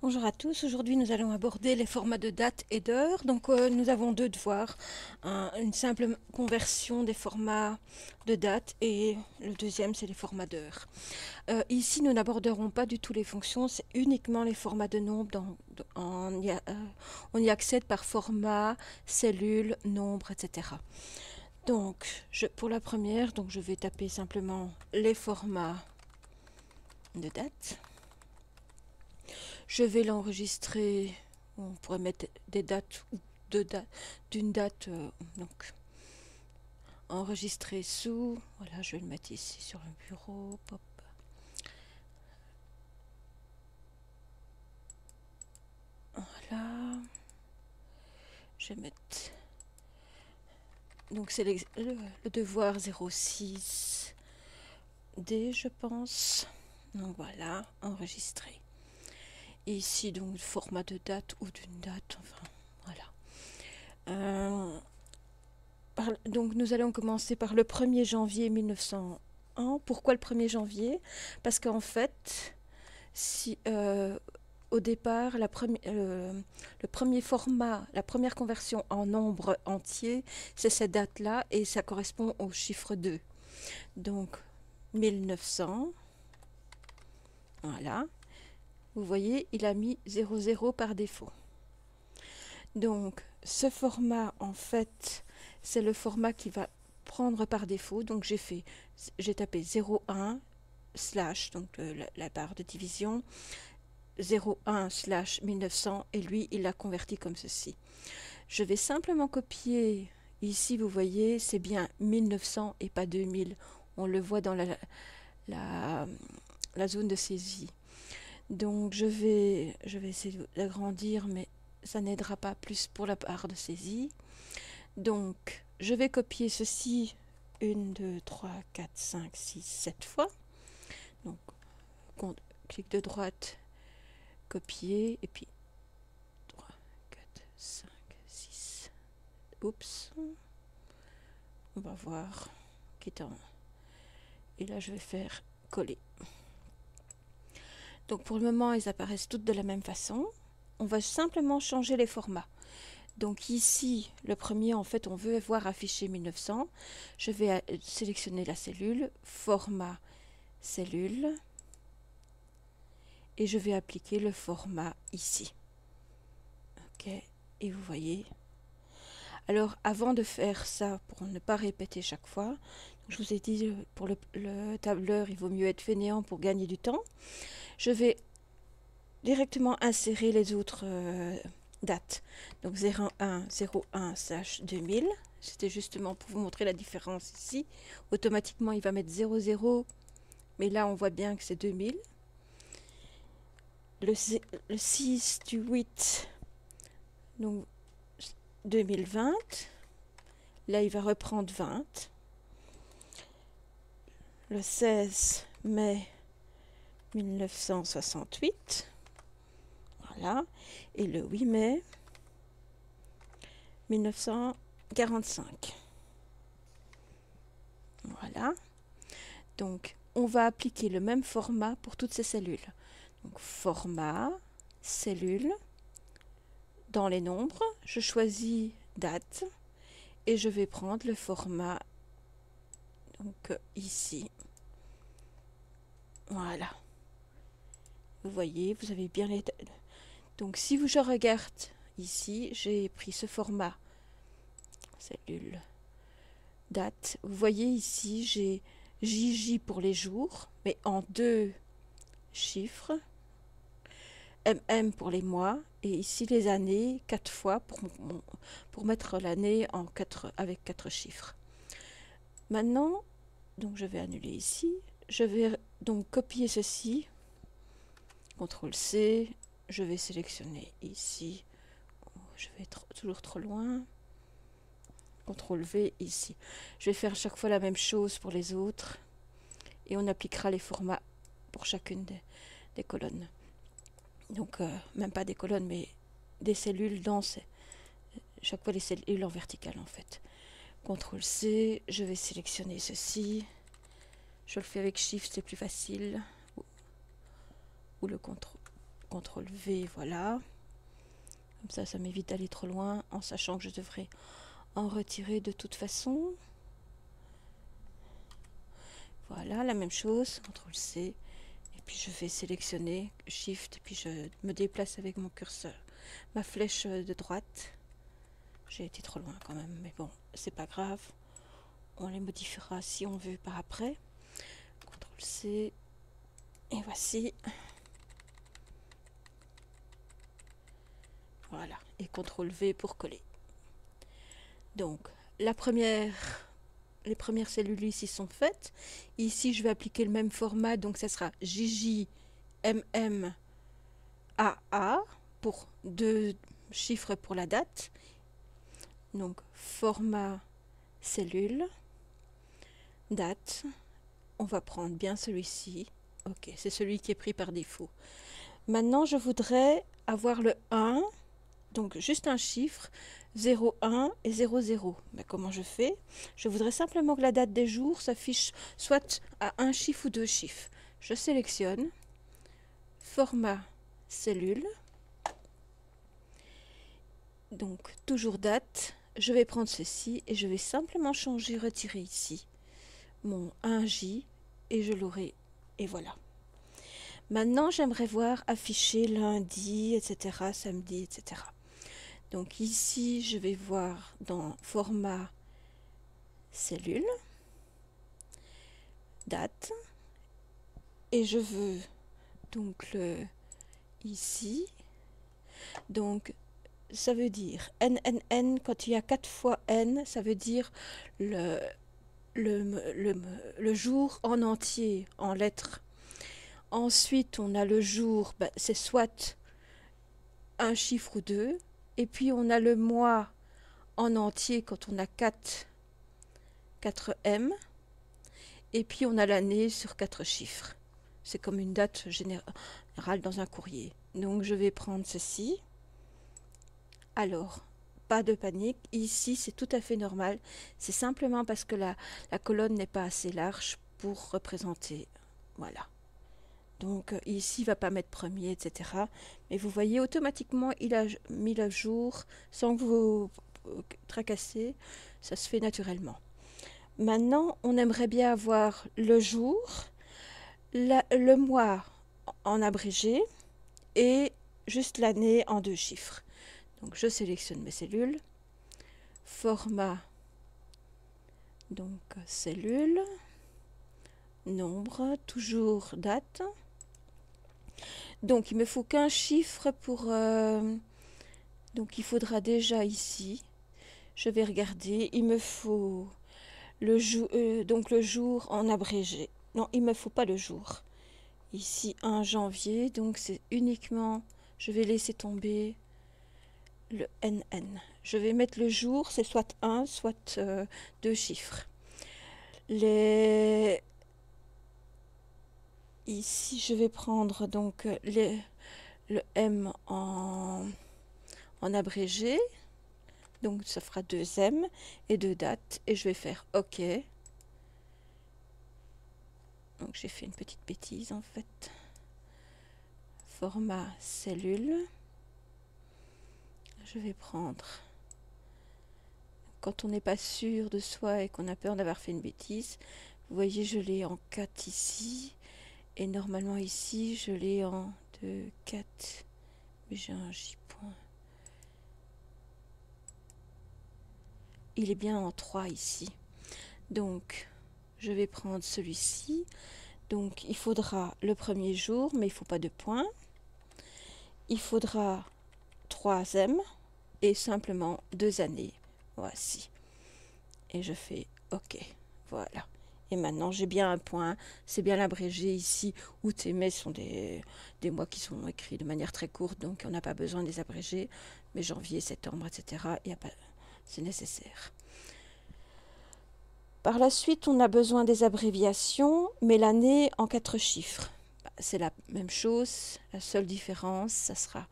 Bonjour à tous, aujourd'hui nous allons aborder les formats de date et d'heure. Donc nous avons deux devoirs, une simple conversion des formats de date et le deuxième c'est les formats d'heure. Ici nous n'aborderons pas du tout les fonctions, c'est uniquement les formats de nombres. On y accède par format, cellule, nombre, etc. Donc pour la première, je vais taper simplement les formats de date. Je vais l'enregistrer, on pourrait mettre des dates ou d'une date, donc enregistrer sous, voilà, je vais le mettre ici sur le bureau, pop. Voilà, je vais mettre, donc c'est le devoir 06D je pense, donc voilà, enregistrer. Et ici donc format de date ou d'une date, enfin voilà. Donc nous allons commencer par le 1er janvier 1901. Pourquoi le 1er janvier? Parce qu'en fait, si, au départ, le premier format, la première conversion en nombre entier, c'est cette date-là et ça correspond au chiffre 2. Donc 1900, voilà. Vous voyez, il a mis 00 par défaut. Donc ce format, en fait, c'est le format qui va prendre par défaut. Donc j'ai tapé 01 slash, donc la barre de division, 01 slash 1900 et lui il l'a converti comme ceci. Je vais simplement copier, ici vous voyez c'est bien 1900 et pas 2000, on le voit dans la zone de saisie. Donc je vais essayer d'agrandir mais ça n'aidera pas plus pour la barre de saisie. Donc je vais copier ceci 1, 2, 3, 4, 5, 6, 7 fois. Donc clic de droite, copier, et puis 3, 4, 5, 6. Oups. On va voir. Et là je vais faire coller. Donc pour le moment elles apparaissent toutes de la même façon. On va simplement changer les formats. Donc ici, le premier, en fait, on veut voir affiché 1900. Je vais sélectionner la cellule, format cellule, et je vais appliquer le format ici. Ok, et vous voyez. Alors, avant de faire ça, pour ne pas répéter chaque fois, je vous ai dit, pour le tableur, il vaut mieux être fainéant pour gagner du temps. Je vais directement insérer les autres dates. Donc 01/01/2000. C'était justement pour vous montrer la différence ici. Automatiquement, il va mettre 00. Mais là, on voit bien que c'est 2000. Le 6 du 8, donc 2020. Là, il va reprendre 20. Le 16 mai 1968. Voilà. Et le 8 mai 1945. Voilà. Donc, on va appliquer le même format pour toutes ces cellules. Donc, format, cellule, dans les nombres, je choisis date et je vais prendre le format donc ici. Voilà. Vous voyez, vous avez bien les... Donc, si je regarde ici, j'ai pris ce format, cellule, date. Vous voyez ici, j'ai JJ pour les jours, mais en 2 chiffres, MM pour les mois, et ici les années 4 fois pour mettre l'année avec 4 chiffres. Maintenant, donc je vais annuler ici, je vais donc copier ceci, CTRL C, je vais sélectionner ici, je vais toujours trop loin, CTRL V ici. Je vais faire chaque fois la même chose pour les autres, et on appliquera les formats pour chacune des colonnes. Donc même pas des colonnes mais des cellules dans chaque fois les cellules en verticale en fait. CTRL C, je vais sélectionner ceci, je le fais avec Shift, c'est plus facile, ou le CTRL CTRL V, voilà. Comme ça m'évite d'aller trop loin, en sachant que je devrais en retirer de toute façon. Voilà, la même chose, CTRL C. Et puis je vais sélectionner Shift, et puis je me déplace avec mon curseur, ma flèche de droite. J'ai été trop loin quand même, mais bon, c'est pas grave. On les modifiera si on veut par après. CTRL C. Et voici. Voilà. Et CTRL V pour coller. Donc, les premières cellules ici sont faites. Ici, je vais appliquer le même format. Donc, ça sera JJMM AA pour 2 chiffres pour la date. Donc, format cellule, date. On va prendre bien celui-ci. Ok, c'est celui qui est pris par défaut. Maintenant, je voudrais avoir le 1, donc juste un chiffre, 0, 1 et 0, 0. Mais comment je fais? Je voudrais simplement que la date des jours s'affiche soit à un chiffre ou 2 chiffres. Je sélectionne, format cellule, donc toujours date. Je vais prendre ceci et je vais simplement changer, retirer ici mon 1J et je l'aurai, et voilà. Maintenant, j'aimerais voir afficher lundi, etc., samedi, etc. Donc ici, je vais voir dans format cellule, date, et je veux donc le ici. Donc ça veut dire NNN, quand il y a 4 fois N, ça veut dire le jour en entier, en lettres. Ensuite, on a le jour, c'est soit un chiffre ou 2. Et puis, on a le mois en entier quand on a 4 M. Et puis, on a l'année sur 4 chiffres. C'est comme une date générale dans un courrier. Donc, je vais prendre ceci. Alors, pas de panique. Ici, c'est tout à fait normal. C'est simplement parce que la colonne n'est pas assez large pour représenter. Voilà. Donc ici, il ne va pas mettre premier, etc. Mais vous voyez, automatiquement, il a mis le jour sans que vous tracassez. Ça se fait naturellement. Maintenant, on aimerait bien avoir le jour, le mois en abrégé et juste l'année en 2 chiffres. Donc je sélectionne mes cellules. Format, donc cellule, nombre, toujours date. Donc il me faut qu'un chiffre pour... donc il faudra déjà ici, je vais regarder, il me faut le jour, donc le jour en abrégé. Non, il ne me faut pas le jour. Ici 1 janvier, donc c'est uniquement, je vais laisser tomber le NN. Je vais mettre le jour, c'est soit 1, soit 2 chiffres. Ici, je vais prendre donc le M en abrégé. Donc, ça fera 2 M et 2 dates. Et je vais faire OK. Donc, j'ai fait une petite bêtise en fait. Format cellule. Je vais prendre... Quand on n'est pas sûr de soi et qu'on a peur d'avoir fait une bêtise, vous voyez, je l'ai en 4 ici. Et normalement ici, je l'ai en 2, 4. Mais j'ai un J point. Il est bien en 3 ici. Donc, je vais prendre celui-ci. Donc, il faudra le premier jour, mais il ne faut pas de points. Il faudra 3 M et simplement 2 années. Voici. Et je fais OK. Voilà. Et maintenant, j'ai bien un point. C'est bien l'abrégé ici, où mes sont des mois qui sont écrits de manière très courte, donc on n'a pas besoin des abrégés. Mais janvier, septembre, etc., c'est nécessaire. Par la suite, on a besoin des abréviations, mais l'année en 4 chiffres. C'est la même chose, la seule différence, ça sera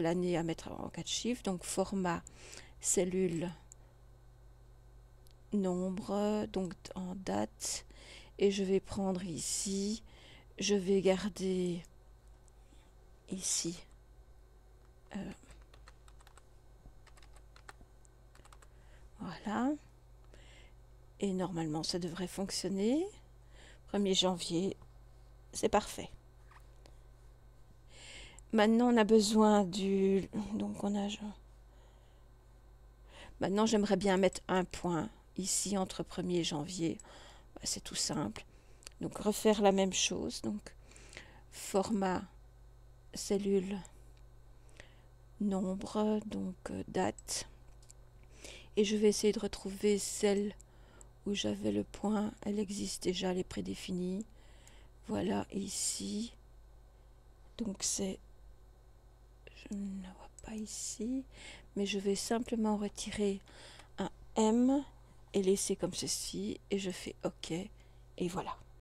l'année à mettre en 4 chiffres. Donc format cellule nombre, donc en date, et je vais prendre ici, je vais garder ici voilà, et normalement ça devrait fonctionner. 1er janvier, c'est parfait. Maintenant on a besoin du, donc on a, maintenant j'aimerais bien mettre un point ici entre 1er janvier. C'est tout simple, donc refaire la même chose, donc format cellule nombre, donc date, et je vais essayer de retrouver celle où j'avais le point. Elle existe déjà, elle est prédéfinie. Voilà, ici, donc c'est, je ne la vois pas ici, mais je vais simplement retirer un M et laisser comme ceci, et je fais OK, et voilà.